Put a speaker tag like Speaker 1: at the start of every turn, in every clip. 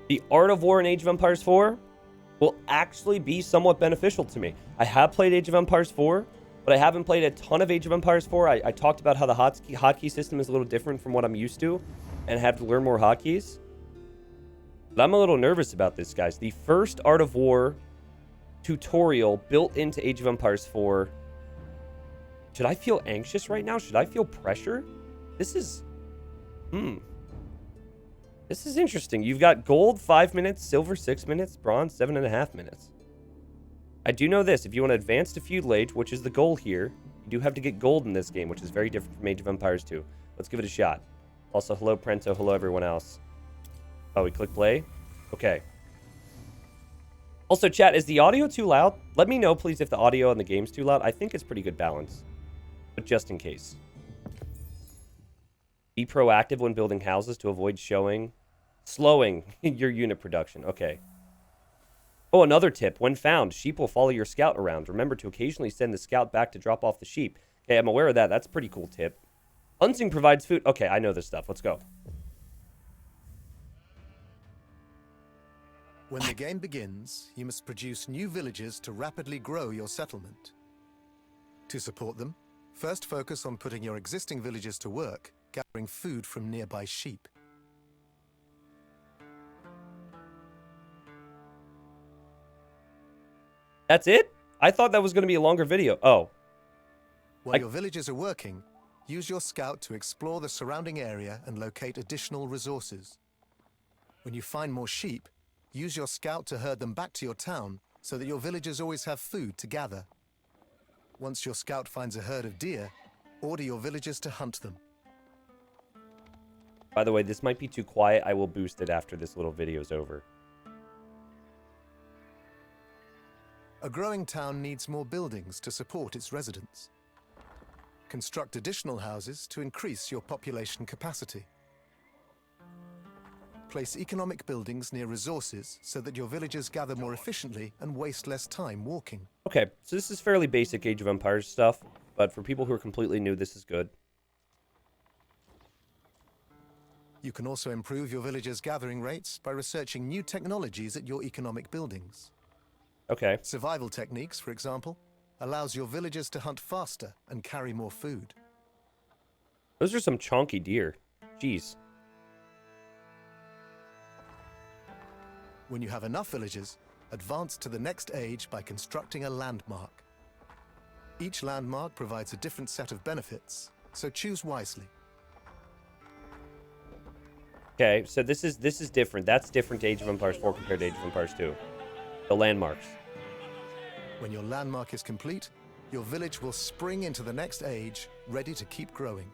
Speaker 1: The Art of War in Age of Empires 4 will actually be somewhat beneficial to me. I have played Age of Empires 4, but I haven't played a ton of Age of Empires 4. I talked about how the hotkey system is a little different from what I'm used to and have to learn more hotkeys. But I'm a little nervous about this, guys. The first Art of War tutorial built into Age of Empires 4. Should I feel anxious right now? Should I feel pressure? This is... This is interesting. You've got gold 5 minutes, silver 6 minutes, bronze 7.5 minutes. I do know this. If you want to advance to feudal age, which is the goal here, you do have to get gold in this game, which is very different from Age of Empires 2. Let's give it a shot. Also, hello, Prento. Hello, everyone else. Oh, we click play? Okay. Also, chat, is the audio too loud? Let me know, please, if the audio on the game's too loud. I think it's pretty good balance. But just in case. Be proactive when building houses to avoid slowing your unit production. Okay. Oh, another tip. When found, sheep will follow your scout around. Remember to occasionally send the scout back to drop off the sheep. Okay, I'm aware of that. That's a pretty cool tip. Hunting provides food. Okay, I know this stuff. Let's go.
Speaker 2: When the game begins, you must produce new villages to rapidly grow your settlement. To support them, first focus on putting your existing villages to work, gathering food from nearby sheep.
Speaker 1: That's it? I thought that was going to be a longer video. Oh.
Speaker 2: While your villages are working, use your scout to explore the surrounding area and locate additional resources. When you find more sheep, use your scout to herd them back to your town so that your villagers always have food to gather. Once your scout finds a herd of deer, order your villagers to hunt them.
Speaker 1: By the way, this might be too quiet. I will boost it after this little video is over.
Speaker 2: A growing town needs more buildings to support its residents. Construct additional houses to increase your population capacity. Place economic buildings near resources so that your villagers gather more efficiently and waste less time walking.
Speaker 1: Okay, so this is fairly basic Age of Empires stuff, but for people who are completely new, this is good.
Speaker 2: You can also improve your villagers' gathering rates by researching new technologies at your economic buildings.
Speaker 1: Okay.
Speaker 2: Survival techniques, for example, allows your villagers to hunt faster and carry more food.
Speaker 1: Those are some chonky deer. Jeez.
Speaker 2: When you have enough villagers, advance to the next age by constructing a landmark. Each landmark provides a different set of benefits, so choose wisely.
Speaker 1: Okay, so this is different. That's different to Age of Empires 4 compared to Age of Empires 2. The landmarks.
Speaker 2: When your landmark is complete, your village will spring into the next age, ready to keep growing.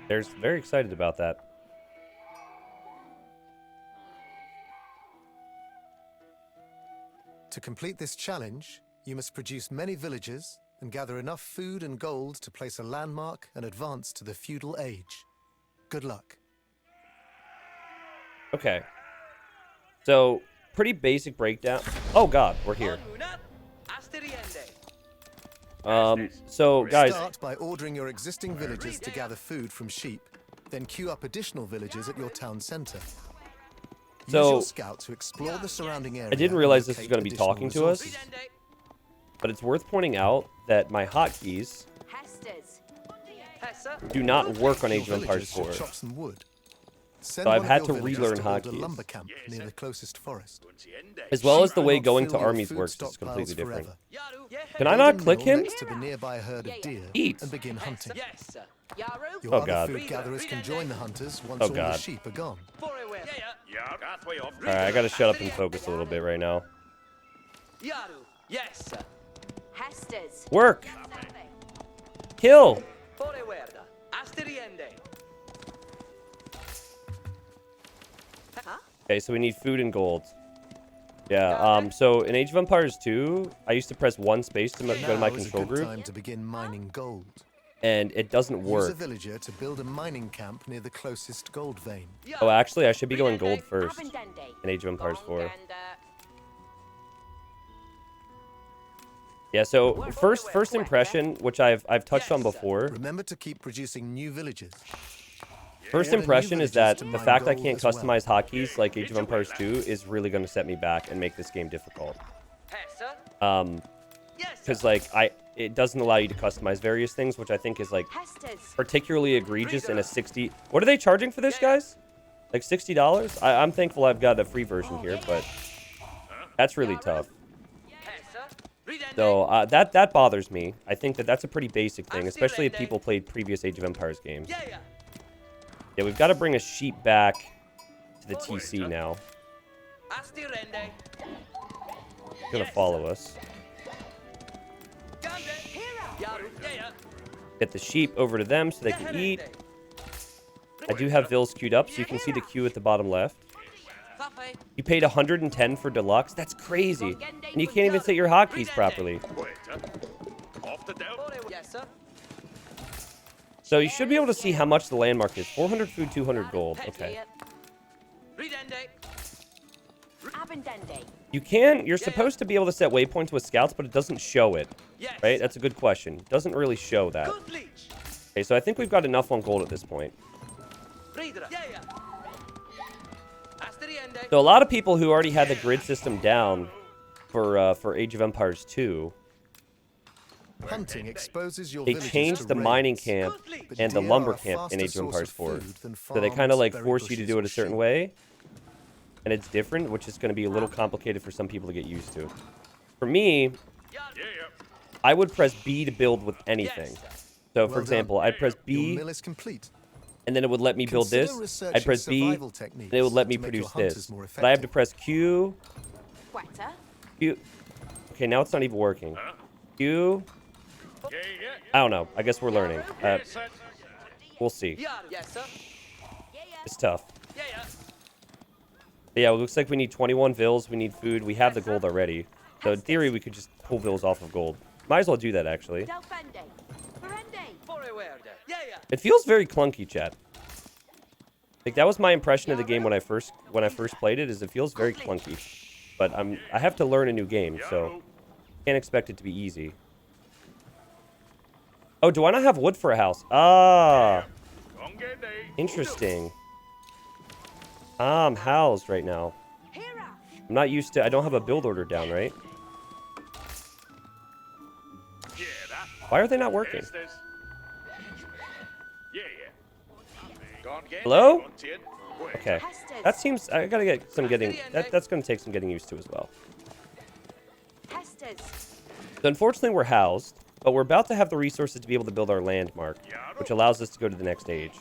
Speaker 1: They're very excited about that.
Speaker 2: To complete this challenge, you must produce many villages and gather enough food and gold to place a landmark and advance to the feudal age. Good luck.
Speaker 1: Okay. So, pretty basic breakdown. Oh god, we're here. So guys,
Speaker 2: Start by ordering your existing villagers to gather food from sheep, then queue up additional villages at your town center. Use your scout to explore the surrounding area.
Speaker 1: I didn't realize this was going to be talking to us, but it's worth pointing out that my hotkeys do not work on Age of Empires 4. So I've had to relearn hotkeys.
Speaker 2: Near the closest forest.
Speaker 1: As well as the way going to armies works is completely different. Can I not click him?
Speaker 2: To the nearby herd of deer
Speaker 1: Eat.
Speaker 2: and begin hunting.
Speaker 1: Oh god.
Speaker 2: Food gatherers can join the hunters once all the sheep are gone.
Speaker 1: Alright, I gotta shut up and focus a little bit right now. Work! Kill! Okay, so we need food and gold. Yeah, so in Age of Empires 2, I used to press one space to go to my control group.
Speaker 2: Time to begin mining gold.
Speaker 1: And it doesn't work.
Speaker 2: Use a villager to build a mining camp near the closest gold vein.
Speaker 1: Oh, actually, I should be going gold first in Age of Empires 4. Yeah, so first impression, which I've touched on before.
Speaker 2: Remember to keep producing new villages.
Speaker 1: First
Speaker 2: Order new
Speaker 1: impression is
Speaker 2: villages
Speaker 1: that
Speaker 2: to
Speaker 1: the
Speaker 2: mine
Speaker 1: fact I
Speaker 2: gold
Speaker 1: can't
Speaker 2: as well.
Speaker 1: customize hotkeys like Age of Empires 2 is really going to set me back and make this game difficult. Because like it doesn't allow you to customize various things, which I think is like particularly egregious in a 60. What are they charging for this, guys? Like $60? I'm thankful I've got a free version here, but that's really tough. So that bothers me. I think that's a pretty basic thing, especially if people played previous Age of Empires games. Yeah, we've got to bring a sheep back to the TC now. He's gonna follow us. Get the sheep over to them so they can eat. I do have Vills queued up, so you can see the queue at the bottom left. You paid 110 for deluxe? That's crazy. And you can't even set your hotkeys properly. So you should be able to see how much the landmark is. 400 food, 200 gold. Okay. You're supposed to be able to set waypoints with scouts, but it doesn't show it. Right? That's a good question. It doesn't really show that. Okay, so I think we've got enough on gold at this point. So a lot of people who already had the grid system down for Age of Empires 2,
Speaker 2: Hunting exposes your
Speaker 1: they
Speaker 2: villagers
Speaker 1: changed
Speaker 2: to
Speaker 1: the mining
Speaker 2: raids,
Speaker 1: camp
Speaker 2: but
Speaker 1: and the
Speaker 2: deer
Speaker 1: lumber
Speaker 2: are a
Speaker 1: camp in
Speaker 2: faster
Speaker 1: Age of Empires
Speaker 2: source
Speaker 1: 4.
Speaker 2: food than
Speaker 1: So they kind of
Speaker 2: farms,
Speaker 1: like
Speaker 2: berry
Speaker 1: force you to
Speaker 2: bushes,
Speaker 1: do it
Speaker 2: or
Speaker 1: a certain
Speaker 2: sheep.
Speaker 1: way. And it's different, which is going to be a little complicated for some people to get used to. For me, I would press B to build with anything. So, for
Speaker 2: Well
Speaker 1: example,
Speaker 2: done.
Speaker 1: I'd press
Speaker 2: Your
Speaker 1: B,
Speaker 2: mill is complete.
Speaker 1: and then it would let me build
Speaker 2: Consider
Speaker 1: this.
Speaker 2: researching
Speaker 1: I'd press B,
Speaker 2: survival
Speaker 1: and
Speaker 2: techniques
Speaker 1: it would let me
Speaker 2: to make your
Speaker 1: produce
Speaker 2: hunters
Speaker 1: this.
Speaker 2: more
Speaker 1: But I have to
Speaker 2: effective.
Speaker 1: press Q, Q. Okay, now it's not even working. Q. I don't know. I guess we're learning. We'll see. It's tough. But yeah, it looks like we need 21 vills. We need food. We have the gold already. So in theory, we could just pull vills off of gold. Might as well do that, actually. It feels very clunky, chat. Like, that was my impression of the game when I first played it, is it feels very clunky. But I have to learn a new game, so can't expect it to be easy. Oh, do I not have wood for a house? Ah. Interesting. I'm housed right now. I'm not used to... I don't have a build order down, right? Why are they not working? Hello? Okay. That seems... I gotta get some getting... That's gonna take some getting used to as well. So unfortunately, we're housed, but we're about to have the resources to be able to build our landmark, which allows us to go to the next stage.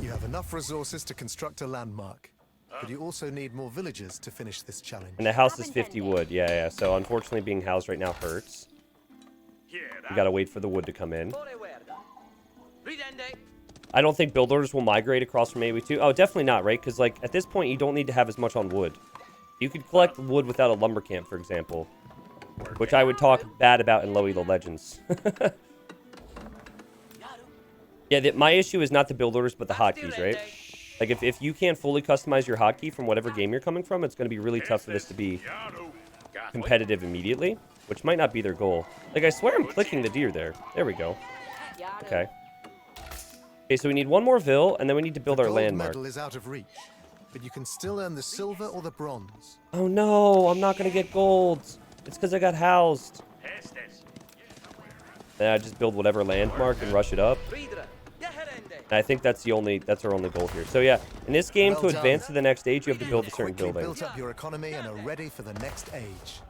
Speaker 2: You have enough resources to construct a landmark, but you also need more villagers to finish this challenge.
Speaker 1: And the house is 50 wood. Yeah. So unfortunately, being housed right now hurts. We gotta wait for the wood to come in. I don't think build orders will migrate across from AoE2. Oh, definitely not, right? Because, like, at this point, you don't need to have as much on wood. You could collect wood without a lumber camp, for example. Which I would talk bad about in Low Elo Legends. Yeah, my issue is not the build orders, but the hotkeys, right? Like, if you can't fully customize your hotkey from whatever game you're coming from, it's going to be really tough for this to be competitive immediately, which might not be their goal. Like, I swear I'm clicking the deer there. There we go. Okay. Okay, so we need one more vill, and then we need to build our
Speaker 2: Gold
Speaker 1: landmark.
Speaker 2: medal is out of reach, but you can still earn the silver or the bronze.
Speaker 1: Oh no, I'm not going to get gold. It's because I got housed. Then I just build whatever landmark and rush it up. And I think that's our only goal here. So yeah, in this game,
Speaker 2: Well
Speaker 1: to
Speaker 2: done.
Speaker 1: advance to the next stage, you have to build a
Speaker 2: You've
Speaker 1: certain
Speaker 2: quickly
Speaker 1: building.
Speaker 2: built up your economy and are ready for the next age.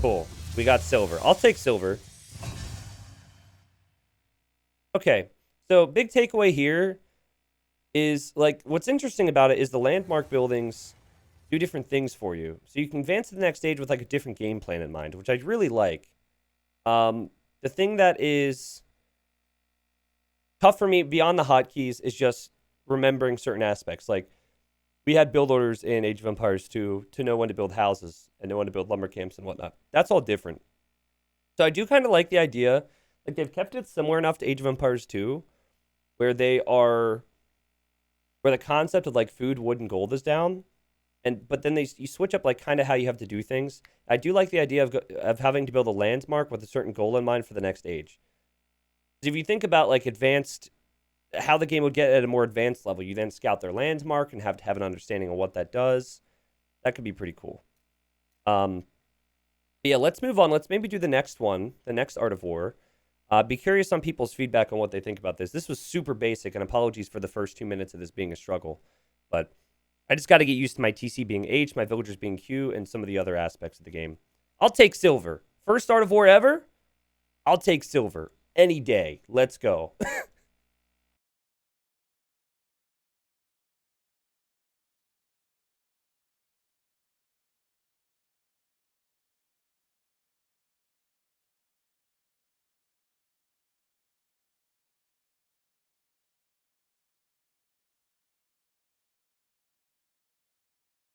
Speaker 1: Cool. We got silver. I'll take silver. Okay. So big takeaway here is, like, what's interesting about it is the landmark buildings do different things for you. So you can advance to the next stage with, like, a different game plan in mind, which I really like. The thing that is tough for me beyond the hotkeys is just remembering certain aspects. Like, we had build orders in Age of Empires 2 to know when to build houses and know when to build lumber camps and whatnot. That's all different. So I do kind of like the idea. Like, they've kept it similar enough to Age of Empires 2 where the concept of, like, food, wood, and gold is down. But then you switch up, like, kind of how you have to do things. I do like the idea of having to build a landmark with a certain goal in mind for the next age. If you think about like advanced, how the game would get at a more advanced level, you then scout their landmark and have to have an understanding of what that does. That could be pretty cool. Yeah, let's move on. Let's maybe do the next one, the next Art of War. Be curious on people's feedback on what they think about this. This was super basic, and apologies for the first 2 minutes of this being a struggle. But I just got to get used to my TC being H, my villagers being Q, and some of the other aspects of the game. I'll take silver. First Art of War ever? I'll take silver any day. Let's go.